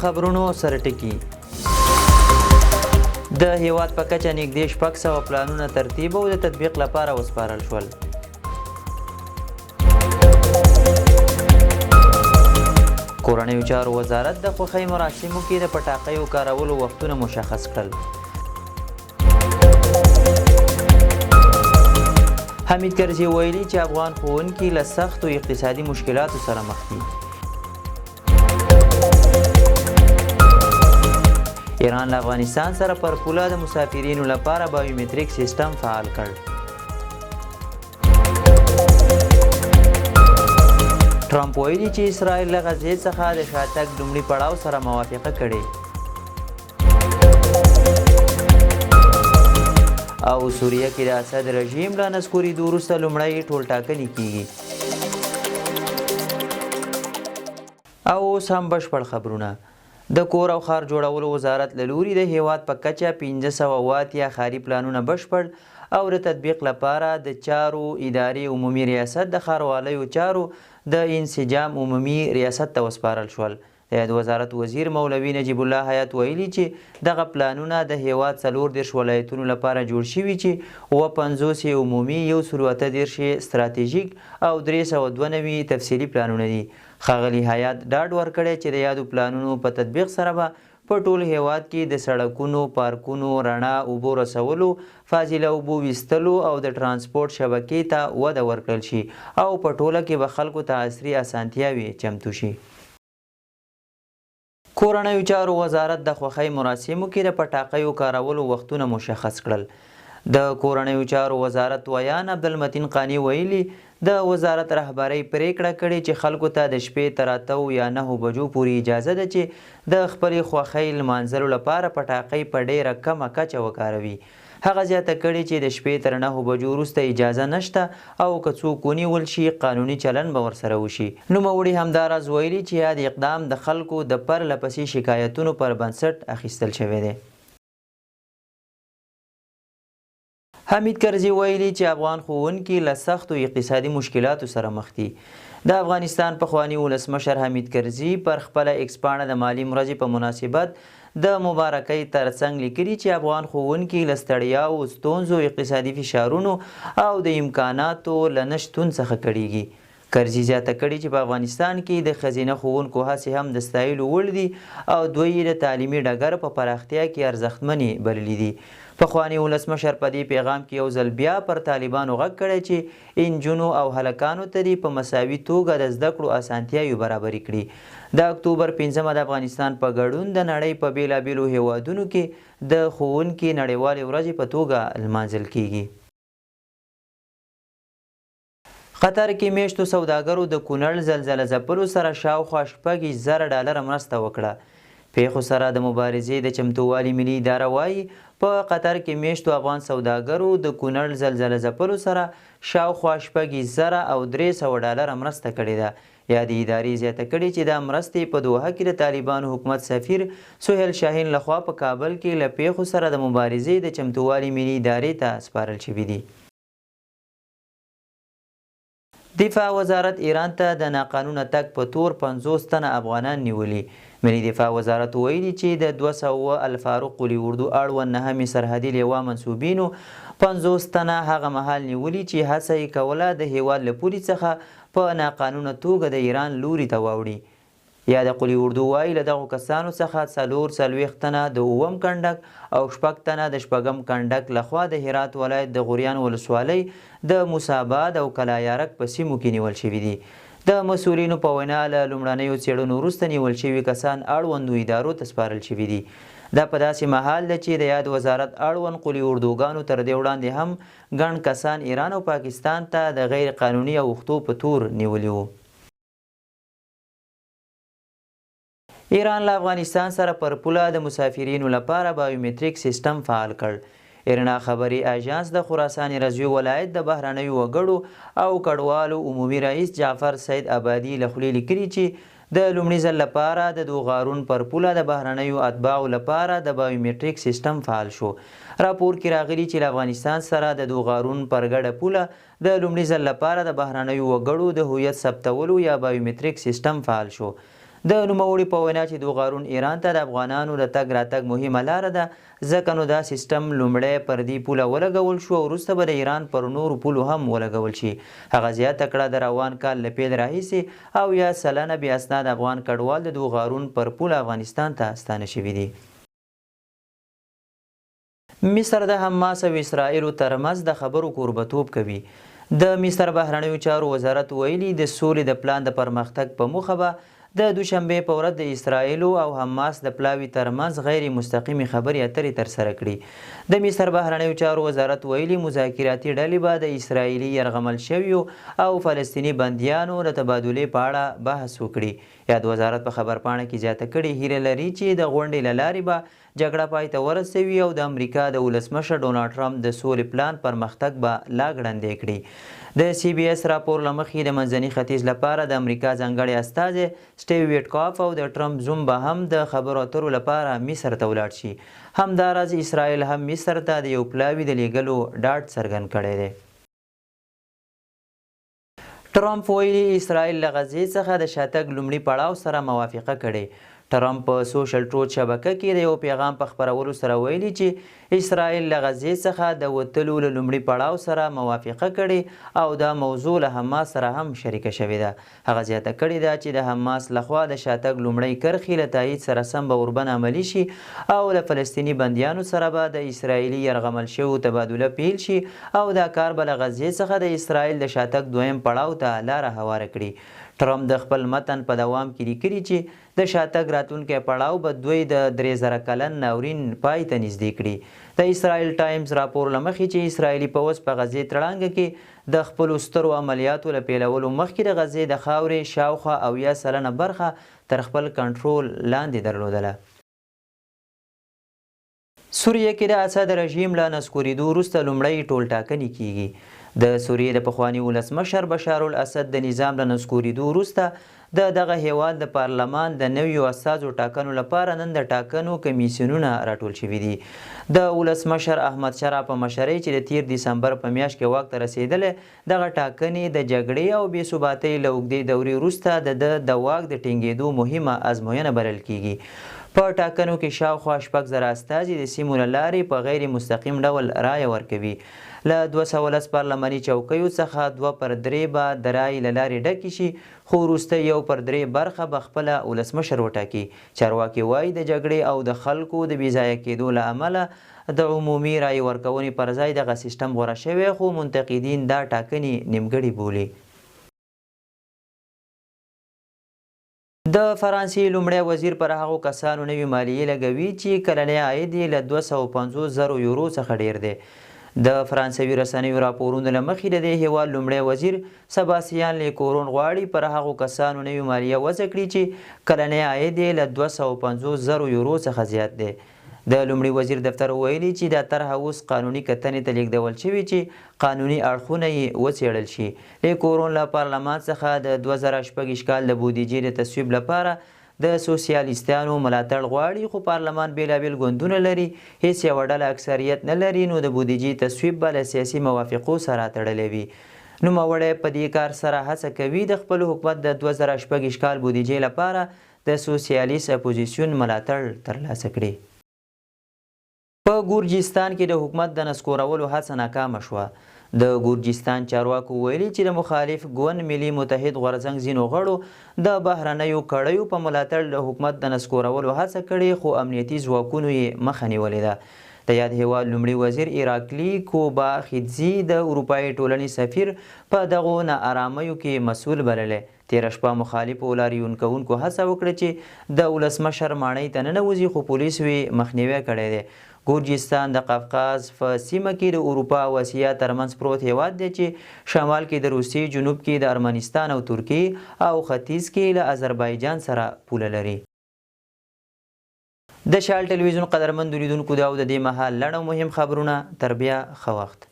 خبرونو سره ټکي د هیواد په کچه نږدې 600 پلانونه ترتیب او د تطبیق لپاره وسپارل شول. کورنیو چارو وزارت د خوښۍ مراسمو کې د پټاقیو کارولو وختونه مشخص کړل. حمید کرزي ویلي چې افغان ښوونکي له سختو اقتصادي مشکلاتو سره مخ دي. ایران له افغانستان سره پر پوله د مسافرینو لپاره بایومتریک سیستم فعال کړ. ټرمپ ویلي چې اسرائیل له غزې څخه د شاتګ لومړي پړاو سره موافقه کړې. او سوریه کې د اسد رژیم له نسکورېدو وروسته لومړی ټولټاکنې کیږي. او اوس هم بشپړ خبرونه. د کور او ښار جوړولو وزارت له لوري د هیواد په کچه 580 ښاري پلانونه بشپړ او د تطبیق لپاره د چارو ادارې عمومي ریاست د ښاروالیو چارو د انسجام عمومي ریاست ته وسپارل شول. د وزارت وزیر مولوي نجیب الله حیات ویلي چې دغه پلانونه د هیواد 34 ولایتونو لپاره جوړ شوي چې 50 عمومي 138 ستراتیژیک او 392 تفصیلي پلانونه دي. ښاغلي حیات ډاډ ورکړی چې د یادو پلانونو په تطبیق سره به په ټول هیواد کې د سړکونو، پارکونو، رڼا، اوبو رسولو، فاضله اوبو ویستلو او د ترانسپورت شبکې ته وده ورکړل شي او په ټوله کې به خلکو ته عصري اسانتیاوې چمتو شي. کورنیو چارو وزارت د خوښۍ مراسمو کې د پټاقیو کارولو وختونه مشخص کړل. د کورنیو چارو وزارت ویان عبدالمتین قانی ویلي د وزارت رهبرۍ پریکړه کړې چې خلکو ته د شپې تر 8 یا 9 بجو پورې اجازه ده چې د خپلې خوښۍ لمانځلو لپاره پټاقۍ په ډیره کمه کچه وکاروي. هغه زیاته کړې چې د شپې تر 9 بجو وروسته اجازه نشته او که څوک ونیول شي قانوني چلن به ورسره وشي. نوموړي همداراز ویلي چې یاد اقدام د خلکو د پرله پسې شکایتونو پر بنسټ اخیستل شوی دی. حمید کرزي ویلي چې افغان ښوونکي له سختو اقتصادي مشکلاتو سره مخ دي. د افغانستان پخواني ولسمشر حمید کرزي پر خپله ایکس پاڼه د مالي ورځې په مناسبت د مبارکۍ ترڅنګ لیکلي چې افغان ښوونکي له ستړیاو، ستونزو، اقتصادي فشارونو او د امکاناتو له نشتون څخه کړېږي. کرزي زیاته کړې چې په افغانستان کې د ښځینه ښوونکو هڅې هم د ستایلو وړ دي او دوی یې د تعلیمي ډګر په پراختیا کې ارزښتمنې بللي دي. پخواني ولسمشر په دې پیغام کې یو ځل بیا پر طالبانو غږ کړی چې انجونو او هلکانو ته دې په مساوي توګه د زده کړو اسانتیاوې برابرې کړي. د اکتوبر 5 د افغانستان په ګډون د نړۍ په بیلابیلو هیوادونو کې د ښوونکي نړیوالې ورځې په توګه لمانځل کیږي. قطر کې میشتو سوداګرو د کونړ زلزله ځپلو سره شاوخوا $6,000 مرسته وکړه. پیښو سره د مبارزې د چمتووالي ملي اداره وایي په قطر کې میشتو افغان سوداګرو د کونړ زلزله ځپلو سره شاوخوا $6,300 مرسته کړې ده. یادې ادارې زیاته کړې چې دا مرستې په دوحه کې د طالبانو حکومت سفیر سهیل شاهین لخوا په کابل کې له پیښو سره د مبارزې د چمتووالي ملي ادارې ته سپارل شوي دي. دفاع وزارت ایران ته د ناقانونه تګ په تور 50 تنه افغانان نیولي. ملي دفاع وزارت ویلي چې د 200 الفاروق قلي اردو اړوند نهمې سرحدي لیوا منصوبینو 50 تنه هغه مهال نیولي چې هڅه یې کوله د هیواد له پولې څخه په ناقانونه توګه د ایران لوري ته واوړي. یا د قلي اردو وایي له دغو کسانو څخه 44 تنه د 9م کنډک او 6 تنه د 6م کنډک لخوا د هرات ولایت د غوریان ولسوالۍ د موسیاباد او کلایارک په سیمو کې نیول شوي دي. د مسؤلینو په وینا له لومړنیو څېړنو وروسته نیول شوي کسان اړوندو ادارو ته سپارل شوي دي. دا په داسې مهال ده چې د یاد وزارت اړوند قلي اردوګانو تر دې وړاندې هم ګڼ کسان ایران او پاکستان ته د غیر قانوني اوښتو په تور نیولي وو. ایران له افغانستان سره پر پوله د مسافرینو لپاره بایومتریک سیستم فعال کړ. ایرنا خبري اژانس د خراسان رضوي ولایت د بهرنیو وګړو او کډوالو عمومي رئیس جعفر سید آبادي له خولې لیکلي چې د لومړي ځل لپاره د دوغارون پر پوله د بهرنیو اتباعو لپاره د بایومتریک سیستم فعال شو. راپور کې راغلي چې له افغانستان سره د دوغارون پر ګډه پوله د لومړي ځل لپاره د بهرنیو وګړو د هویت ثبتولو یا بایومتریک سیستم فعال شو. د نوموړي په وینا چې د غارون ایران ته د افغانانو د تګ راتګ مهمه لاره ده، ځکه نو دا سیستم لومړی پر دې پوله ولګول شو او وروسته به د ایران پر نورو پولو هم ولګول شي. هغه زیاته کړه د روان کال له پیل راهیسې 70 سلنه بې اسناد افغان کډوال د غارون پر پوله افغانستان ته ستانه شوي دي. مصر د حماس او اسرائیلو ترمنځ د خبرو کوربتوب کوي. د مصر بهرنیو چارو وزارت ویلي د سولې د پلان د پرمختګ په موخه به د دوشنبې په ورځ د اسرائیلو او حماس د پلاوي ترمنځ غیر مستقیمې خبرې اترې ترسره کړي. د مصر بهرنیو چارو وزارت ویلي مذاکراتي ډلې به د اسرائیلي یرغمل شویو او فلسطیني بندیانو د تبادلې په اړه بحث وکړي. یاد وزارت په خبرپاڼه کې زیاته کړې هیله لري چې د غونډې له لارې به جګړه پای ته ورسوي او د امریکا د ولسمشر ډونالډ ټرمپ د سولې پلان پرمختګ به لا ګړندی کړي. د سی بي اس راپور له مخې د منځني ختیځ لپاره د امریکا ځانګړی استازی سټیو ویټکاف او د ټرمپ زوم به هم د خبرو اترو لپاره مصر ته ولاړ شي. همداراز اسرائیل هم مصر ته د یو پلاوي د لیږلو ډاډ څرګند کړی دی. ټرمپ ویلي اسرائیل له غزې څخه د شاتګ لومړي پړاو سره موافقه کړې. ټرمپ په سوشل ټروت شبکه کې د یو پیغام په خپرولو سره ویلي چې اسرائیل له غزې څخه د وتلو له لومړي پړاو سره موافقه کړې او دا موضوع له حماس سره هم شریکه شوې ده. هغه زیاته کړې ده چې د حماس لخوا د شاتګ لومړی کرښې له تایید سره سم به وربن عملي شي او له فلسطیني بندیانو سره به د اسرائیلي یرغمل شویو تبادله پیل شي او دا کار به له غزې څخه د اسرائیل د شاتګ دویم پړاو ته لاره هواره کړي. ټرمپ د خپل متن په دوام کې لیکلي چې د شاتګ راتلونکی پړاو به دوی د 3000 کلن ناورین پای ته نږدې کړي. د اسرائیل ټایمز راپور له مخې چې اسرائیلي پوځ په غزې تړانګه کې د خپلو سترو عملیاتو له پیلولو مخکې د غزې د خاورې شاوخوا 70 سلنه برخه تر خپل کنټرول لاندې درلودله. سوریه کې د اسد رژیم له نسکورېدو وروسته لومړی ټولټاکنې کیږي. د سوریې د پخواني ولسمشر بشار الاسد د نظام له نسکورېدو وروسته د دغه هیواد د پارلمان د نویو استازو ټاکنو لپاره نن د ټاکنو کمیسیونونه راټول شوي دي. د ولسمشر احمد شاه په مشرۍ چې د 13 دسمبر په میاشت کې واک ته رسېدلې دغه ټاکنې د جګړې او بې ثباتۍ له اوږدې دورې وروسته د واک د ټینګېدو مهمه ازموینه بلل کیږي. په ټاکنو کې شاوخوا 6,000 استازي د سیمو له لارې په غیر مستقیم ډول رایه ورکوي. له 210 پارلماني چوکیو څخه 2/3 به د رایې له لارې ډکې شي خو وروسته 1/3 برخه به خپله ولسمشر وټاکي. چارواکي وایي د جګړې او د خلکو د بېځایه کېدو له امله د عمومي رایې ورکونې پر ځای دغه سیستم غوره شوی خو منتقدین دا ټاکنې نیمګړې بولي. د فرانسې لومړی وزیر پر هغو کسانو نوې مالیې لګوي چې کلنی عاید یې له 250,000 یورو څخه ډیر دی. د فرانسوي رسنیو راپورونو له مخې د دې هیواد لومړی وزیر سباسیان لیکورون غواړي پر هغو کسانو نوې مالیه وضع کړي چې کلنی عاید یې له 250,000 یورو څخه زیات دی. د لومړي وزیر دفتر ویلي چې دا طرحه اوس قانوني کتنې ته لیږدول شوې چې قانوني اړخونه یې وڅېړل شي. لیکورون له پارلمان څخه د 2026 کال د بودیجې د تصویب لپاره د سوسیالیستانو ملاتړ غواړي خو پارلمان بیلابیل ګوندونه لري، هیڅ یوه ډله اکثریت نه لري نو د بودیجې تصویب به له سیاسي موافقو سره تړلی وي. نوموړی په دې کار سره هڅه کوي د خپل حکومت د 2026 کال بودیجې لپاره د سوسیالیست اپوزیسیون ملاتړ ترلاسه کړي. په ګورجستان کې د حکومت د نسکورولو هڅه ناکامه شوه. د ګورجستان چارواکو ویلي چې د مخالف ګوند ملي متحد غورځنګ ځینو غړو د بهرنیو کړیو په ملاتړ د حکومت د نسکورولو هڅه کړې خو امنیتي ځواکونو یې مخه نیولې ده. د یاد هیواد لومړي وزیر ایراکلي کوباخیدزي د اروپایي ټولنې سفیر په دغو ناارامیو کې مسؤل بللی. تېره شپه مخالفو لاریون کوونکو هڅه وکړه چې د ولسمشر ماڼۍ ته ننوځي خو پولیسو یې مخنیوی کړی دی. ګورجستان د قفقاز په سیمه کې د اروپا او اسیا ترمنځ پروت هیواد دی چې شمال کې د روسیې، جنوب کې د ارمنستان او ترکیې او ختیځ کې له آذربایجان سره پوله لري. د شال ټلویزیون قدرمن لیدونکو دا او د دې مهال لنډ او مهم خبرونه. تر بیا ښه وخت.